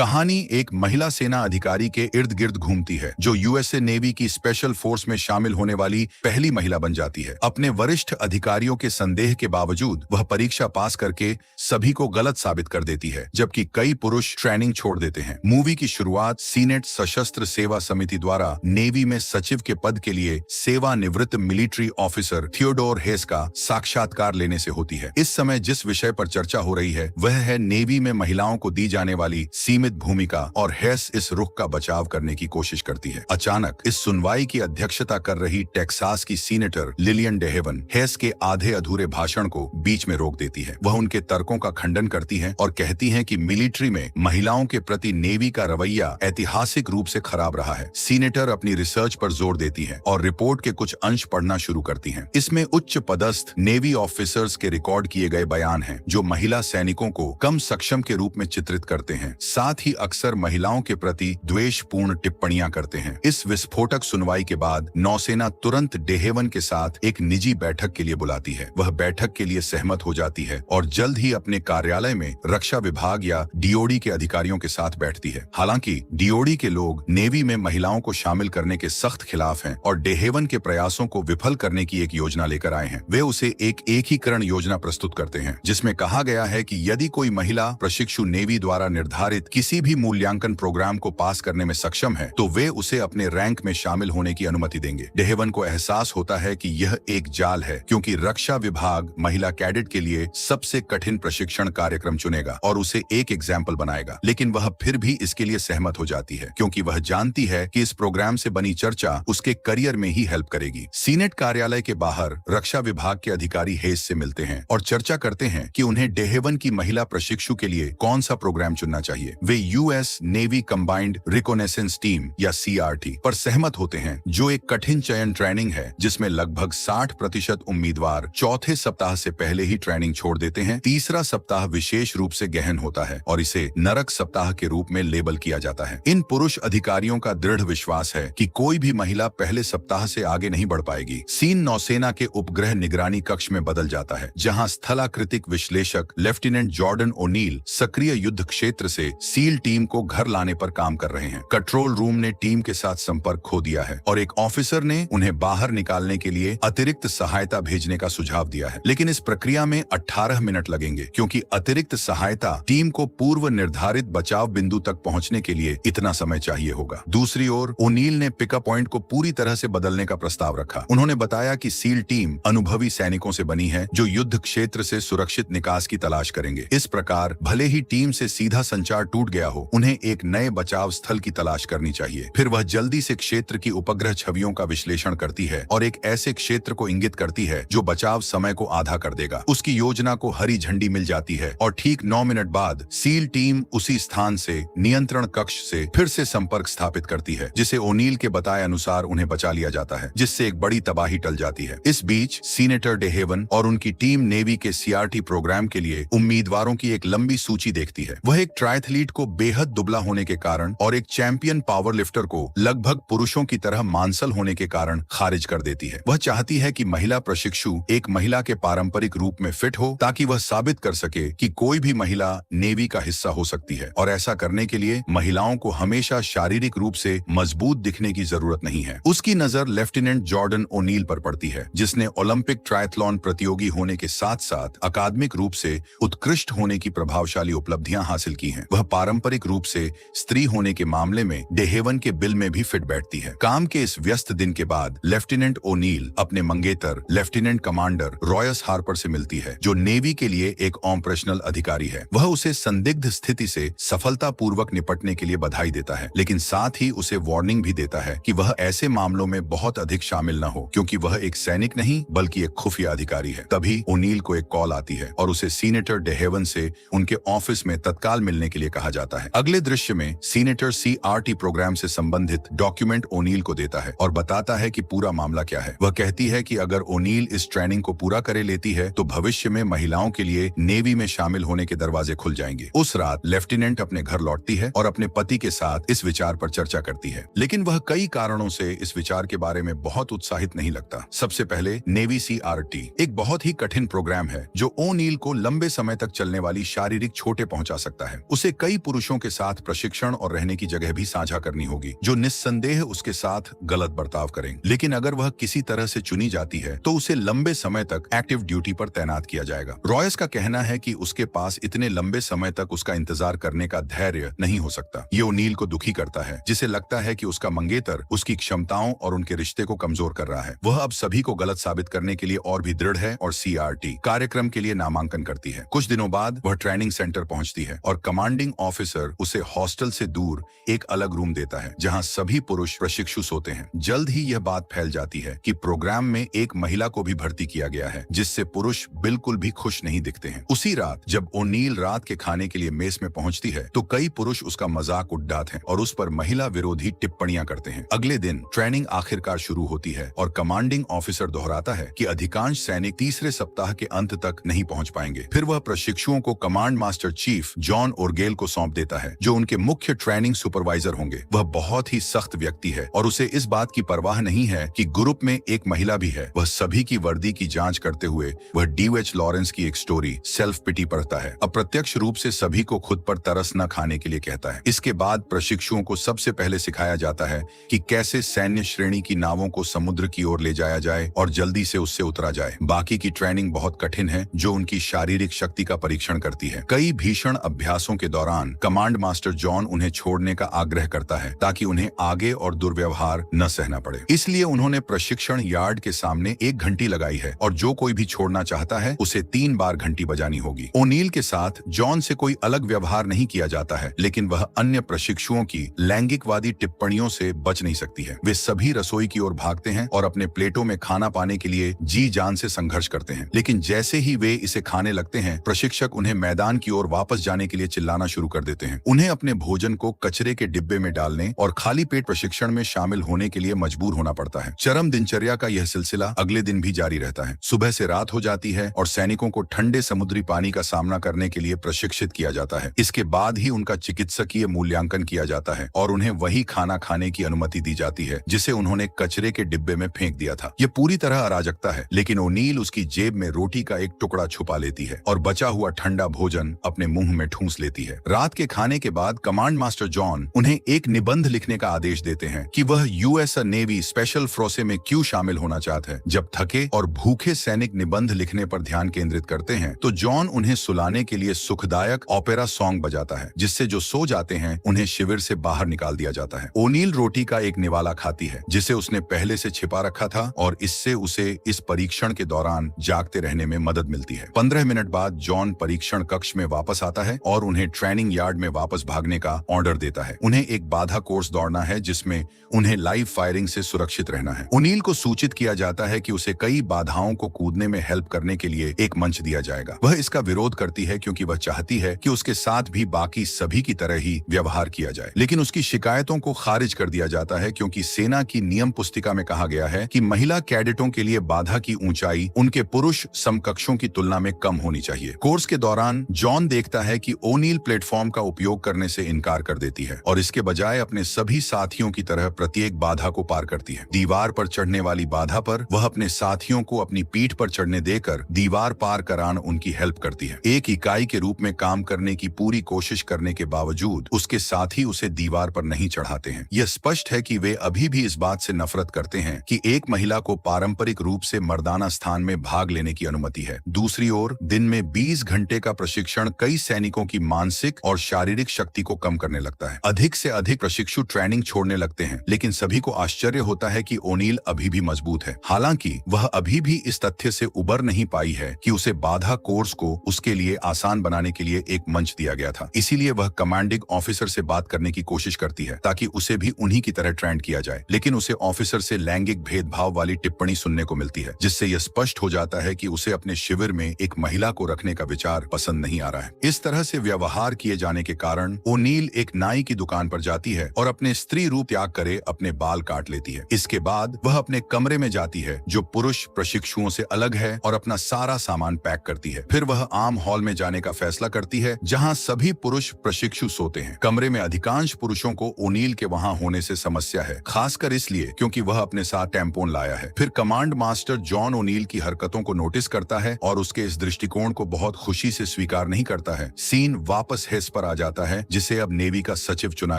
कहानी एक महिला सेना अधिकारी के इर्द गिर्द घूमती है जो यूएसए नेवी की स्पेशल फोर्स में शामिल होने वाली पहली महिला बन जाती है। अपने वरिष्ठ अधिकारियों के संदेह के बावजूद वह परीक्षा पास करके सभी को गलत साबित कर देती है, जबकि कई पुरुष ट्रेनिंग छोड़ देते हैं। मूवी की शुरुआत सीनेट सशस्त्र सेवा समिति द्वारा नेवी में सचिव के पद के लिए सेवानिवृत्त मिलिट्री ऑफिसर थियोडोर हेस का साक्षात्कार लेने से होती है। इस समय जिस विषय पर चर्चा हो रही है वह है नेवी में महिलाओं को दी जाने वाली सीमित भूमिका, और हेस इस रुख का बचाव करने की कोशिश करती है। अचानक इस सुनवाई की अध्यक्षता कर रही टेक्सास की सीनेटर लिलियन डेहेवन हेस के आधे अधूरे भाषण को बीच में रोक देती है। वह उनके तर्कों का खंडन करती है और कहती है कि मिलिट्री में महिलाओं के प्रति नेवी का रवैया ऐतिहासिक रूप से खराब रहा है। सीनेटर अपनी रिसर्च पर जोर देती है और रिपोर्ट के कुछ अंश पढ़ना शुरू करती हैं। इसमें उच्च पदस्थ नेवी ऑफिसर्स के रिकॉर्ड किए गए बयान हैं जो महिला सैनिकों को कम सक्षम के रूप में चित्रित करते हैं, साथ ही अक्सर महिलाओं के प्रति द्वेषपूर्ण टिप्पणियां करते हैं। इस विस्फोटक सुनवाई के बाद नौसेना तुरंत डेहेवन के साथ एक निजी बैठक के लिए बुलाती है। वह बैठक के लिए सहमत हो जाती है और जल्द ही अपने कार्यालय में रक्षा विभाग या डीओडी के अधिकारियों के साथ बैठती है। हालांकि डीओडी के लोग नेवी में महिलाओं को शामिल करने के सख्त खिलाफ हैं और डेहेवन के प्रयासों को विफल करने की एक योजना लेकर आए हैं। वे उसे एक एकीकरण योजना प्रस्तुत करते हैं जिसमें कहा गया है कि यदि कोई महिला प्रशिक्षु नेवी द्वारा निर्धारित किसी भी मूल्यांकन प्रोग्राम को पास करने में सक्षम है तो वे उसे अपने रैंक में शामिल होने की अनुमति देंगे। डेहेवन को एहसास होता है कि यह एक जाल है, क्योंकि रक्षा विभाग महिला कैडेट के लिए सबसे कठिन प्रशिक्षण कार्यक्रम चुनेगा और उसे एक एग्जाम्पल बनाएगा। लेकिन वह फिर भी इसके लिए सहमत हो जाती है क्योंकि वह जानती है कि इस प्रोग्राम से बनी चर्चा उसके करियर में ही हेल्प करेगी। सीनेट कार्यालय के बाहर रक्षा विभाग के अधिकारी हेस से मिलते हैं और चर्चा करते हैं कि उन्हें डेहेवन की महिला प्रशिक्षु के लिए कौन सा प्रोग्राम चुनना चाहिए। वे US Navy combined reconnaissance team या सीआरटी पर सहमत होते हैं, जो एक कठिन चयन ट्रेनिंग है जिसमें लगभग 60% उम्मीदवार चौथे सप्ताह से पहले ही ट्रेनिंग छोड़ देते हैं। तीसरा सप्ताह विशेष रूप से गहन होता है और इसे नरक सप्ताह के रूप में लेबल किया जाता है। इन पुरुष अधिकारियों का दृढ़ विश्वास है कि कोई भी महिला पहले सप्ताह से आगे नहीं बढ़ पाएगी। सीन नौसेना के उपग्रह निगरानी कक्ष में बदल जाता है, जहां स्थलाकृतिक विश्लेषक लेफ्टिनेंट जॉर्डन ओनील सक्रिय युद्ध क्षेत्र से सील टीम को घर लाने पर काम कर रहे हैं। कंट्रोल रूम ने टीम के साथ संपर्क खो दिया है और एक ऑफिसर ने उन्हें बाहर निकालने के लिए अतिरिक्त सहायता भेजने का सुझाव दिया है। लेकिन इस प्रक्रिया में 18 मिनट लगेंगे क्योंकि अतिरिक्त सहायता टीम को पूर्व निर्धारित बचाव बिंदु तक पहुंचने के लिए इतना समय चाहिए होगा। दूसरी ओर ओनील ने पिकअप पॉइंट को पूरी तरह से बदलने का प्रस्ताव रखा। उन्होंने बताया कि सील टीम अनुभवी सैनिकों से बनी है जो युद्ध क्षेत्र से सुरक्षित निकास की तलाश करेंगे। इस प्रकार भले ही टीम से सीधा संचार टूट गया हो, उन्हें एक नए बचाव स्थल की तलाश करनी चाहिए। फिर वह जल्दी से क्षेत्र की उपग्रह छवियों का विश्लेषण करती है और एक ऐसे क्षेत्र को इंगित करती है जो बचाव समय को आधा कर देगा। उसकी योजना को हरी झंडी मिल जाती है और ठीक 9 मिनट बाद सील टीम उसी स्थान से नियंत्रण कक्ष से फिर से संपर्क स्थापित करती है, जिसे ओनील के बताए अनुसार उन्हें बचा लिया जाता है, जिससे एक बड़ी तबाही टल जाती है। इस बीच सीनेटर डेहेवन और उनकी टीम नेवी के सीआरटी प्रोग्राम के लिए उम्मीदवारों की एक लंबी सूची देखती है। वह एक ट्रायथलीट को बेहद दुबला होने के कारण और एक चैंपियन पावर लिफ्टर को लगभग पुरुषों की तरह मांसल होने के कारण खारिज कर देती है। वह चाहती है कि महिला प्रशिक्षु एक महिला के पारंपरिक रूप में फिट हो ताकि वह साबित कर सके कि कोई भी महिला नेवी का हिस्सा हो सकती है, और ऐसा करने के लिए महिलाओं को हमेशा शारीरिक रूप से मजबूत दिखने की जरूरत नहीं है। उसकी नजर लेफ्टिनेंट जॉर्डन ओनील पर पड़ती है, जिसने ओलंपिक ट्रायथलॉन प्रतियोगी होने के साथ साथ अकादमिक रूप से उत्कृष्ट होने की प्रभावशाली उपलब्धियां हासिल की हैं। वह पारंपरिक रूप से स्त्री होने के मामले में डेहेवन के बिल में भी फिट बैठती है। काम के इस व्यस्त दिन के बाद लेफ्टिनेंट ओनील अपने मंगेतर लेफ्टिनेंट कमांडर रॉयस हार्पर से मिलती है, जो नेवी के लिए एक ऑपरेशनल अधिकारी है। वह उसे संदिग्ध स्थिति से सफलतापूर्वक निपटने के लिए बधाई देता है, लेकिन साथ ही उसे वार्निंग भी देता है कि वह ऐसे मामलों में बहुत अधिक शामिल न हो, क्योंकि वह एक सैनिक नहीं बल्कि एक खुफिया अधिकारी है। तभी ओनील को एक कॉल आती है और उसे सीनेटर डेहेवन से उनके ऑफिस में तत्काल मिलने के लिए कहा जाता है। अगले दृश्य में सीनेटर सीआरटी प्रोग्राम से संबंधित डॉक्यूमेंट ओनील को देता है और बताता है कि पूरा मामला क्या है। वह कहती है कि अगर ओनील इस ट्रेनिंग को पूरा करे लेती है तो भविष्य में महिलाओं के लिए नेवी में शामिल होने के दरवाजे खुल जाएंगे। उस रात लेफ्टिनेंट अपने घर लौटती है और अपने पति के साथ इस विचार पर चर्चा करती है, लेकिन वह कई कारणों से इस विचार के बारे में बहुत उत्साहित नहीं लगता। सबसे पहले नेवी सीआरटी एक बहुत ही कठिन प्रोग्राम है जो ओनील को लंबे समय तक चलने वाली शारीरिक चोटें पहुंचा सकता है। उसे कई पुरुषों के साथ प्रशिक्षण और रहने की जगह भी साझा करनी होगी, जो निस्संदेह उसके साथ गलत बर्ताव करेंगे। लेकिन अगर वह किसी तरह से चुनी जाती है तो उसे लंबे समय तक एक्टिव ड्यूटी पर तैनात किया जाएगा। रॉयस का कहना है कि उसके पास इतने लंबे समय तक उसका इंतजार करने का धैर्य नहीं हो सकता। ये ओनील को दुखी करता है, जिसे लगता है कि उसका मंगेतर उसकी क्षमताओं और उनके रिश्ते को कमजोर कर रहा है। वह अब सभी को गलत साबित करने के लिए और भी दृढ़ है और CRT कार्यक्रम के लिए नामांकन करती है। कुछ दिनों बाद वह ट्रेनिंग सेंटर पहुंचती है और कमांडिंग ऑफिसर उसे हॉस्टल से दूर एक अलग रूम देता है जहां सभी पुरुष प्रशिक्षु सोते हैं। जल्द ही यह बात फैल जाती है कि प्रोग्राम में एक महिला को भी भर्ती किया गया है, जिससे पुरुष बिल्कुल भी खुश नहीं दिखते हैं। उसी रात जब ओनील रात के खाने के लिए मेस में पहुंचती है तो कई पुरुष उसका मजाक उड़ाते हैं और उस पर महिला विरोधी टिप्पणियां करते हैं। अगले दिन ट्रेनिंग आखिरकार शुरू होती है और कमांडिंग ऑफिसर दोहराता है कि अधिकांश सैनिक तीसरे सप्ताह के अंत तक नहीं पहुंच पाएंगे। फिर वह प्रशिक्षुओं को कमांड मास्टर चीफ जॉन ओरगेल को सौंप देता है, जो उनके मुख्य ट्रेनिंग सुपरवाइजर होंगे। वह बहुत ही सख्त व्यक्ति है और उसे इस बात की परवाह नहीं है कि ग्रुप में एक महिला भी है। वह सभी की वर्दी की जांच करते हुए वह DH लॉरेंस की एक स्टोरी सेल्फ पिटी पढ़ता है। अप्रत्यक्ष रूप से सभी को खुद पर तरस न खाने के लिए कहता है। इसके बाद प्रशिक्षुओं को सबसे पहले सिखाया जाता है कि कैसे सैन्य श्रेणी की नावों को समुद्र की ओर ले जाया जाए और जल्दी से उससे उतरा जाए। बाकी की ट्रेनिंग बहुत कठिन है, जो उनकी शारीरिक शक्ति का परीक्षण करती है। कई भीषण अभ्यासों के दौरान कमांड मास्टर जॉन उन्हें छोड़ने का आग्रह करता है ताकि उन्हें आगे और दुर्व्यवहार न सहना पड़े। इसलिए उन्होंने प्रशिक्षण यार्ड के सामने एक घंटी लगाई है और जो कोई भी छोड़ना चाहता है उसे 3 बार घंटी बजानी होगी। ओनील के साथ जॉन से कोई अलग व्यवहार नहीं किया जाता है, लेकिन वह अन्य प्रशिक्षुओं की लैंगिकवादी टिप्पणियों से बच नहीं सकती है। वे सभी रसोई की ओर भागते हैं और अपने प्लेटों में खाना पाने के लिए जी जान से संघर्ष करते हैं। लेकिन जैसे ही वे इसे खाने लगते हैं, प्रशिक्षक उन्हें मैदान की ओर वापस जाने के लिए चिल्लाना शुरू कर देते हैं। उन्हें अपने भोजन को कचरे के डिब्बे में डालने और खाली पेट प्रशिक्षण में शामिल होने के लिए मजबूर होना पड़ता है। चरम दिनचर्या का यह सिलसिला अगले दिन भी जारी रहता है। सुबह से रात हो जाती है और सैनिकों को ठंडे समुद्री पानी का सामना करने के लिए प्रशिक्षित किया जाता है। इसके बाद ही उनका चिकित्सकीय मूल्यांकन किया जाता है और उन्हें वही खाना खाने की अनुमति दी जाती है जिसे उन्होंने कचरे के डिब्बे में फेंक दिया था। यह पूरी तरह अराजकता है, लेकिन ओनील उसकी जेब में रोटी का एक टुकड़ा छुपा लेती है और बचा हुआ ठंडा भोजन अपने मुंह में ठूंस लेती है। रात के खाने के बाद कमांड मास्टर जॉन उन्हें एक निबंध लिखने का आदेश देते हैं कि वह US नेवी स्पेशल फोर्सेस में क्यों शामिल होना चाहते हैं। जब थके और भूखे सैनिक निबंध लिखने पर ध्यान केंद्रित करते हैं तो जॉन उन्हें सुलाने के लिए सुखदायक ओपेरा सॉन्ग बजाता है, जिससे जो सो जाते हैं उन्हें शिविर से बाहर निकाल दिया जाता है। ओनील रोटी का एक निवाला खाती है जिसे उसने पहले से छिपा रखा था और इससे उसे इस परीक्षण के दौरान जागते रहने में मदद मिलती है। 15 मिनट बाद जॉन परीक्षण कक्ष में वापस आता है और उन्हें ट्रेनिंग यार्ड में वापस भागने का ऑर्डर देता है। उन्हें एक बाधा कोर्स दौड़ना है जिसमें उन्हें लाइव फायरिंग से सुरक्षित रहना है। ओनील को सूचित किया जाता है कि उसे कई बाधाओं को कूदने में हेल्प करने के लिए एक मंच दिया जाएगा। वह इसका विरोध करती है क्योंकि वह चाहती है कि उसके साथ भी बाकी सभी की तरह ही व्यवहार किया जाए, लेकिन उसकी शिकायतों को खारिज कर दिया जाता है क्योंकि सेना की नियम पुस्तिका में कहा गया है कि महिला कैडेटों के लिए बाधा की ऊंचाई उनके पुरुष समकक्षों की तुलना में कम होनी चाहिए। कोर्स के दौरान जॉन देखता है कि ओनील प्लेटफॉर्म का उपयोग करने से इनकार कर देती है और इसके बजाय अपने सभी साथियों की तरह प्रत्येक बाधा को पार करती है। दीवार पर चढ़ने वाली बाधा पर वह अपने साथियों को अपनी पीठ पर चढ़ने देकर दीवार पार करान उनकी हेल्प करती है। एक इकाई के रूप में काम करने की पूरी कोशिश करने के बावजूद उसके साथी उसे दीवार पर नहीं चढ़ाते हैं। यह स्पष्ट है कि वे अभी भी इस बात से नफरत करते हैं कि एक महिला को पारंपरिक रूप से मर्दाना स्थान में भाग लेने की अनुमति है। दूसरी ओर दिन में 20 घंटे का प्रशिक्षण कई सैनिकों की मानसिक और शारीरिक शक्ति को कम करने लगता है। अधिक से अधिक प्रशिक्षु ट्रेनिंग छोड़ने लगते हैं, लेकिन सभी को आश्चर्य होता है कि ओनील अभी भी मजबूत है। हालांकि वह अभी भी इस तथ्य से उबर नहीं पाई है कि उसे बाधा कोर्स को उसके लिए आसान बनाने के लिए एक मंच दिया गया था। इसीलिए वह कमांडिंग ऑफिसर से बात करने की कोशिश करती है ताकि उसे भी उन्हीं की तरह ट्रेंड किया जाए, लेकिन उसे ऑफिसर से लैंगिक भेदभाव वाली टिप्पणी सुनने को मिलती है, जिससे यह स्पष्ट हो जाता है कि उसे अपने शिविर में एक महिला को रखने का विचार पसंद नहीं आ रहा है। इस तरह से व्यवहार किए जाने के कारण ओनील एक नाई की दुकान पर जाती है और अपने स्त्री रूप त्याग करे अपने बाल काट लेती है। इसके बाद वह अपने कमरे में जाती है जो पुरुष प्रशिक्षुओं से अलग है और अपना सारा सामान पैक करती है। फिर वह आम हॉल में जाने का फैसला करती है जहां सभी पुरुष प्रशिक्षु सोते हैं। कमरे में अधिकांश पुरुषों को ओनील के वहां होने से समस्या है, खासकर इसलिए क्योंकि वह अपने साथ टैंपोन लाया है। फिर कमांड मास्टर जॉन ओनील की हरकतों को नोटिस करता है और उसके इस दृष्टिकोण को बहुत खुशी से स्वीकार नहीं करता है। सीन वापस हेस पर आ जाता है जिसे अब नेवी का सचिव चुना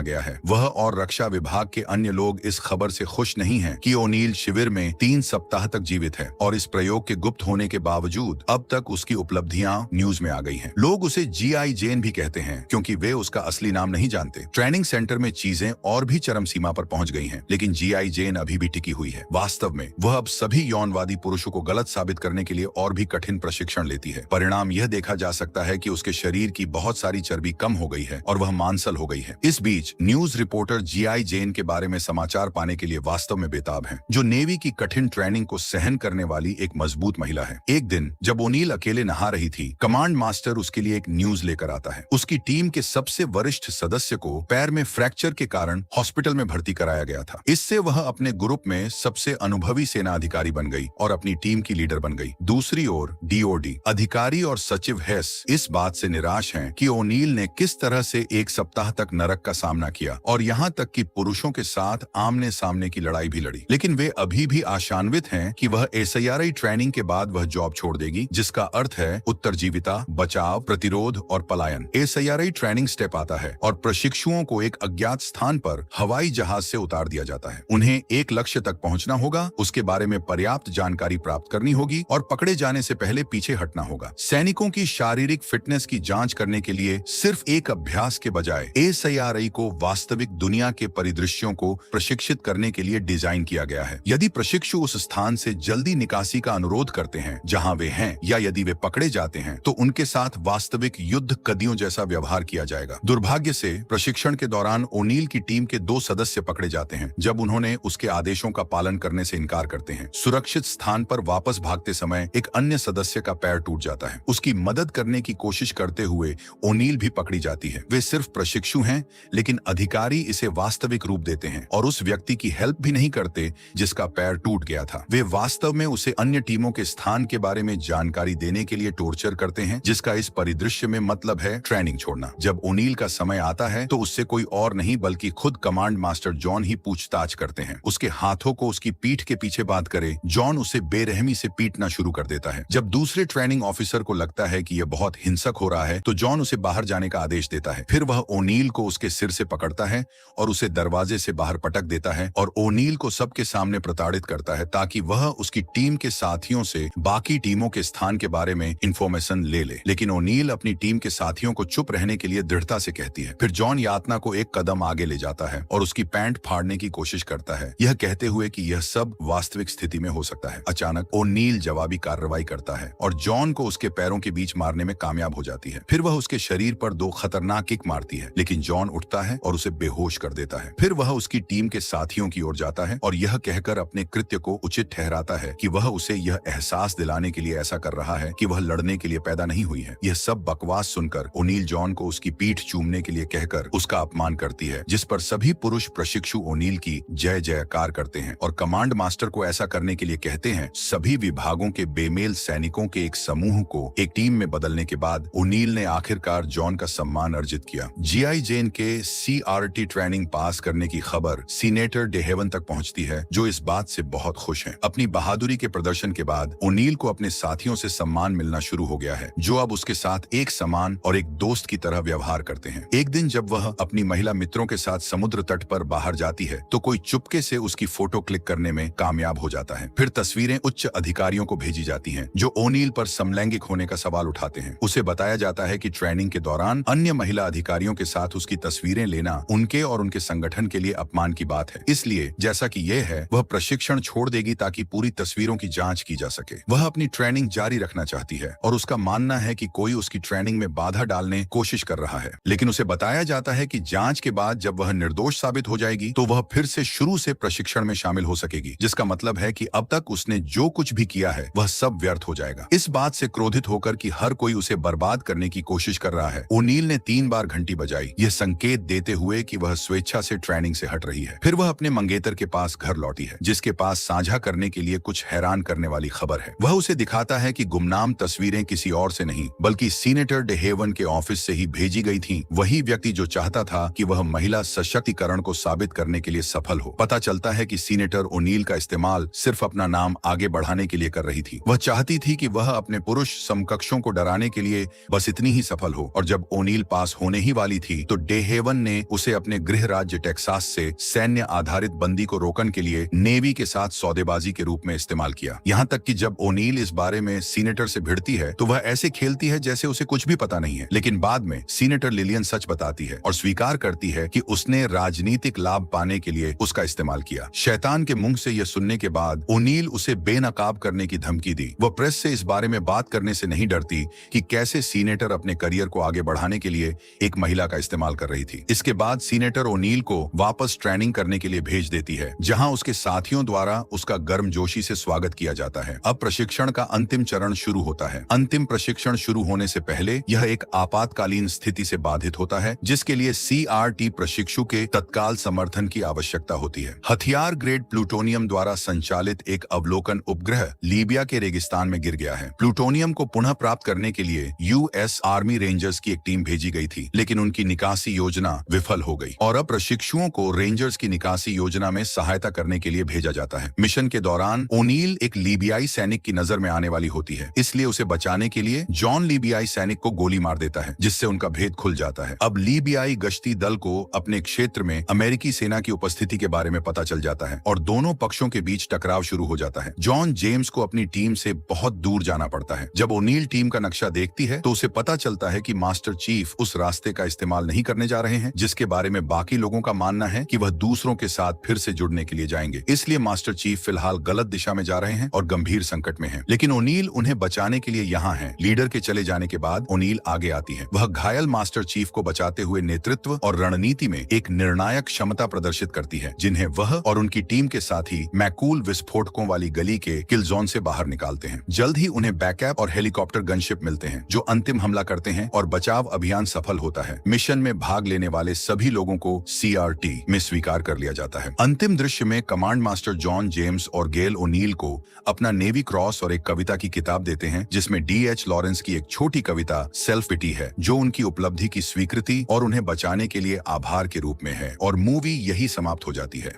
गया है। वह और रक्षा विभाग के अन्य लोग इस खबर से खुश नहीं हैं कि ओनील शिविर में 3 सप्ताह तक जीवित है और इस प्रयोग के गुप्त होने के बावजूद अब तक उसकी उपलब्धियां न्यूज में आ गई हैं। लोग उसे GI जेन भी कहते हैं क्योंकि वे उसका असली नाम नहीं जानते। ट्रेनिंग सेंटर में चीजें और भी चरम सीमा पर पहुंच गई हैं, लेकिन GI जेन अभी भी टिकी हुई है। वास्तव में वह अब सभी यौनवादी पुरुषों को गलत साबित करने के लिए और भी कठिन प्रशिक्षण लेती है। परिणाम यह देखा जा सकता है कि उसके शरीर की बहुत सारी चर्बी कम हो गई है और वह मांसल हो गई है। इस बीच न्यूज रिपोर्टर GI जेन के बारे में समाचार पाने के लिए वास्तव में बेताब हैं, जो नेवी की कठिन ट्रेनिंग को सहन करने वाली एक मजबूत महिला है। एक दिन जब ओनील अकेले नहा रही थी, कमांड मास्टर उसके लिए एक न्यूज लेकर आता है। उसकी टीम के सबसे वरिष्ठ सदस्य को पैर में फ्रैक्चर के कारण हॉस्पिटल में भर्ती कराया गया था। इससे वह अपने ग्रुप में सबसे अनुभवी सेना अधिकारी बन गई और अपनी टीम की लीडर बन गई। दूसरी ओर DOD अधिकारी और सचिव हेस इस बात से निराश हैं कि ओनील ने किस तरह से एक सप्ताह तक नरक का सामना किया और यहाँ तक कि पुरुषों के साथ आमने सामने की लड़ाई भी लड़ी। लेकिन वे अभी भी आशान्वित हैं कि वह SIRI ट्रेनिंग के बाद वह जॉब छोड़ देगी, जिसका अर्थ है उत्तरजीविता, बचाव, प्रतिरोध और पलायन। SIRI ट्रेनिंग स्टेप आता है और प्रशिक्षुओं को एक अज्ञात स्थान पर हवाई जहाज से उतार दिया जाता है। उन्हें एक लक्ष्य तक पहुंचना होगा, उसके बारे में पर्याप्त जानकारी प्राप्त करनी होगी और पकड़े जाने से पहले पीछे हटना होगा। सैनिकों की शारीरिक फिटनेस की जांच करने के लिए सिर्फ एक अभ्यास के बजाय SIRI को वास्तविक दुनिया के परिदृश्यों को प्रशिक्षित करने के लिए डिजाइन किया गया है। यदि प्रशिक्षु उस स्थान से जल्दी निकासी का अनुरोध करते हैं जहां वे हैं, या यदि वे पकड़े जाते हैं तो उनके साथ वास्तविक युद्ध कदियों जैसा व्यवहार किया जाएगा। दुर्भाग्य से प्रशिक्षण के दौरान ओनील की टीम के 2 सदस्य पकड़े जाते हैं जब उन्होंने उसके आदेशों का पालन करने से इनकार करते हैं। सुरक्षित स्थान पर वापस भागते समय एक अन्य सदस्य का पैर टूट जाता है। उसकी मदद करने की कोशिश करते हुए ओनील भी पकड़ी जाती है। वे सिर्फ प्रशिक्षु हैं, लेकिन अधिकारी इसे वास्तविक रूप देते हैं और उस व्यक्ति की हेल्प भी नहीं करते जिसका पैर टूट गया था। वे वास्तव में उसे अन्य टीमों के स्थान के बारे में जानकारी देने के लिए टॉर्चर करते हैं, जिसका इस परिदृश्य में मतलब है ट्रेनिंग छोड़ना। जब ओनील का समय आता है तो उससे कोई और नहीं बल्कि खुद कमांड मास्टर जॉन ही पूछताछ करते हैं। उसके हाथों को उसकी पीठ के पीछे बांध कर जॉन उसे बेरहमी से पीटना शुरू कर देता है। जब दूसरे ट्रेनिंग ऑफिसर को लगता है कि यह बहुत हिंसक हो रहा है तो जॉन उसे बाहर जाने का आदेश देता है। फिर वह ओनील को उसके सिर से पकड़ता है और उसे दरवाजे से बाहर पटक देता है और ओनील को सबके सामने प्रताड़ित करता है ताकि वह उसकी टीम के साथियों से बाकी टीमों के स्थान के बारे में इंफॉर्मेशन ले ले। लेकिन ओनील अपनी टीम के साथियों को चुप रहने के लिए दृढ़ता से कहती है। फिर जॉन यातना को एक कदम आगे ले जाता है और उसकी पैंट फाड़ने की कोशिश करता है, यह कहते हुए कि यह सब वास्तविक स्थिति में हो सकता है। अचानक ओनील जवाबी कार्रवाई करता है और जॉन को उसके पैरों के बीच मारने में कामयाब हो जाती है। फिर वह उसके शरीर पर 2 खतरनाक किक मारती है, लेकिन जॉन उठता है और उसे बेहोश कर देता है। फिर वह उसकी टीम के साथियों की ओर जाता है और यह कहकर अपने कृत्य को उचित ठहराता है कि वह उसे यह एहसास दिलाने के लिए ऐसा कर रहा है कि वह लड़ने के लिए पैदा नहीं हुई है। यह सब बकवास सुनकर ओनील जॉन को उसकी पीठ चूमने के लिए कहकर उसका अपमान करती है, जिस पर सभी पुरुष प्रशिक्षु ओनील की जय जयकार करते हैं और कमांड मास्टर को ऐसा करने के लिए कहते हैं। सभी विभागों के बेमेल सैनिकों के एक समूह को एक टीम में बदलने के बाद ओनील ने आखिरकार जॉन का सम्मान अर्जित किया। GI जेन के CRT ट्रेनिंग पास करने की खबर सीनेटर डेहेवन तक पहुंचती है, जो इस बात से बहुत खुश हैं। अपनी बहादुरी के प्रदर्शन के बाद ओनील को अपने साथियों से सम्मान मिलना शुरू हो गया है, जो अब उसके साथ एक समान और एक दोस्त की तरह व्यवहार करते हैं। एक दिन जब वह अपनी महिला मित्रों के साथ समुद्र तट पर बाहर जाती है तो कोई चुपके से उसकी फोटो क्लिक करने में कामयाब हो जाता है। फिर तस्वीरें उच्च अधिकारियों को भेजी जाती हैं, जो ओनील पर समलैंगिक होने का सवाल उठाते हैं। उसे बताया जाता है कि ट्रेनिंग के दौरान अन्य महिला अधिकारियों के साथ उसकी तस्वीरें लेना उनके और उनके संगठन के लिए अपमान की बात है। इसलिए जैसा कि यह है, वह प्रशिक्षण छोड़ देगी ताकि पूरी तस्वीरों की जांच की जा सके। वह अपनी ट्रेनिंग जारी रखना चाहती है और उसका मानना है कि कोई उसकी ट्रेनिंग में बाधा डालने कोशिश कर रहा है, लेकिन उसे बताया जाता है कि जांच के बाद जब वह निर्दोष साबित हो जाएगी तो वह फिर से शुरू से प्रशिक्षण में शामिल हो सकेगी, जिसका मतलब है कि अब तक उसने जो कुछ भी किया है वह सब व्यर्थ हो जाएगा। इस बात से क्रोधित होकर कि हर कोई उसे बर्बाद करने की कोशिश कर रहा है, ओनील ने 3 बार घंटी बजाई, यह संकेत देते हुए कि वह स्वेच्छा से ट्रेनिंग से हट रही है। फिर वह अपने मंगेतर के पास घर लौटी है, जिसके पास साझा करने के लिए कुछ हैरान करने वाली खबर है। वह उसे दिखाता है कि गुमनाम तस्वीरें किसी और से नहीं बल्कि सीनेटर डेहेवन के ऑफिस से ही भेजी गई थी। वही व्यक्ति जो चाहता था कि वह महिला सशक्तिकरण को साबित करने के लिए सफल हो। पता चलता है कि सीनेटर ओनील का इस्तेमाल सिर्फ अपना नाम आगे बढ़ाने के लिए कर रही थी। वह चाहती थी कि वह अपने पुरुष समकक्षों को डराने के लिए बस इतनी ही सफल हो, और जब ओनील पास होने ही वाली थी तो डे हेवन ने उसे अपने गृह राज्य टेक्सास से सैन्य आधारित बंदी को रोकने के लिए नेवी के साथ सौदेबाजी के रूप में इस्तेमाल किया। यहाँ तक कि जब ओनील इस बारे में सीनेटर से भिड़ती है तो वह ऐसे खेलती है जैसे उसे कुछ भी पता नहीं है, लेकिन बाद में सीनेटर लिलियन सच बताती है और स्वीकार करती है कि उसने राजनीतिक लाभ पाने के लिए उसका इस्तेमाल किया। शैतान के मुंह से यह सुनने के बाद ओनील उसे बेनकाब करने की धमकी दी। वह प्रेस से इस बारे में बात करने से नहीं डरती कि कैसे सीनेटर अपने करियर को आगे बढ़ाने के लिए एक महिला का इस्तेमाल कर रही थी। इसके बाद सीनेटर ओनील को वापस ट्रेनिंग करने के लिए भेज देती है, जहां उसके साथियों द्वारा उसका गर्मजोशी से स्वागत किया जाता है। अब प्रशिक्षण का अंतिम चरण शुरू होता है। अंतिम प्रशिक्षण शुरू होने से पहले यह एक आपातकालीन स्थिति से बाधित होता है, जिसके लिए CRT प्रशिक्षु के तत्काल समर्थन की आवश्यकता होती है। हथियार ग्रेड प्लूटोनियम द्वारा संचालित एक अवलोकन उपग्रह लीबिया के रेगिस्तान में गिर गया है। प्लूटोनियम को पुनः प्राप्त करने के लिए US आर्मी रेंजर्स की एक टीम भेजी गई थी, लेकिन उनकी निकासी योजना विफल हो गई और अब प्रशिक्षुओं को रेंजर्स की निकासी योजना में सहायता करने के लिए भेजा जाता है। मिशन के दौरान ओनील एक लीबियाई सैनिक की नजर में आने वाली होती है, इसलिए उसे बचाने के लिए जॉन लीबियाई सैनिक को गोली मार देता है, जिससे उनका भेद खुल जाता है। अब लीबियाई गश्ती दल को अपने क्षेत्र में अमेरिकी सेना की उपस्थिति के बारे में पता चल जाता है और दोनों पक्षों के बीच टकराव शुरू हो जाता है। जॉन जेम्स को अपनी टीम से बहुत दूर जाना पड़ता है। जब ओनील टीम का नक्शा देखती है तो उसे पता चलता है कि मास्टर चीफ उस रास्ते का इस्तेमाल नहीं करने जा रहे हैं जिसके बारे में बाकी लोगों का मानना है कि वह दूसरों के साथ फिर से जुड़ने के लिए जाएंगे। इसलिए मास्टर चीफ फिलहाल गलत दिशा में जा रहे हैं और गंभीर संकट में हैं। लेकिन ओनील उन्हें बचाने के लिए यहाँ है। लीडर के चले जाने के बाद ओनील आगे आती है। वह घायल मास्टर चीफ को बचाते हुए नेतृत्व और रणनीति में एक निर्णायक क्षमता प्रदर्शित करती है, जिन्हें वह और उनकी टीम के साथी मैकूल विस्फोटकों वाली गली के किल जोन से बाहर निकालते हैं। जल्द ही उन्हें बैकअप और हेलीकॉप्टर गनशिप मिलते हैं जो अंतिम हमला करते हैं और बचाव अभियान सफल होता है। मिशन में भाग लेने वाले सभी लोगों को CRT में स्वीकार कर लिया जाता है। अंतिम दृश्य में कमांड मास्टर जॉन जेम्स और गेल ओनील को अपना नेवी क्रॉस और एक कविता की किताब देते हैं, जिसमें DH लॉरेंस की एक छोटी कविता सेल्फ पिटी है, जो उनकी उपलब्धि की स्वीकृति और उन्हें बचाने के लिए आभार के रूप में है। और मूवी यही समाप्त हो जाती है।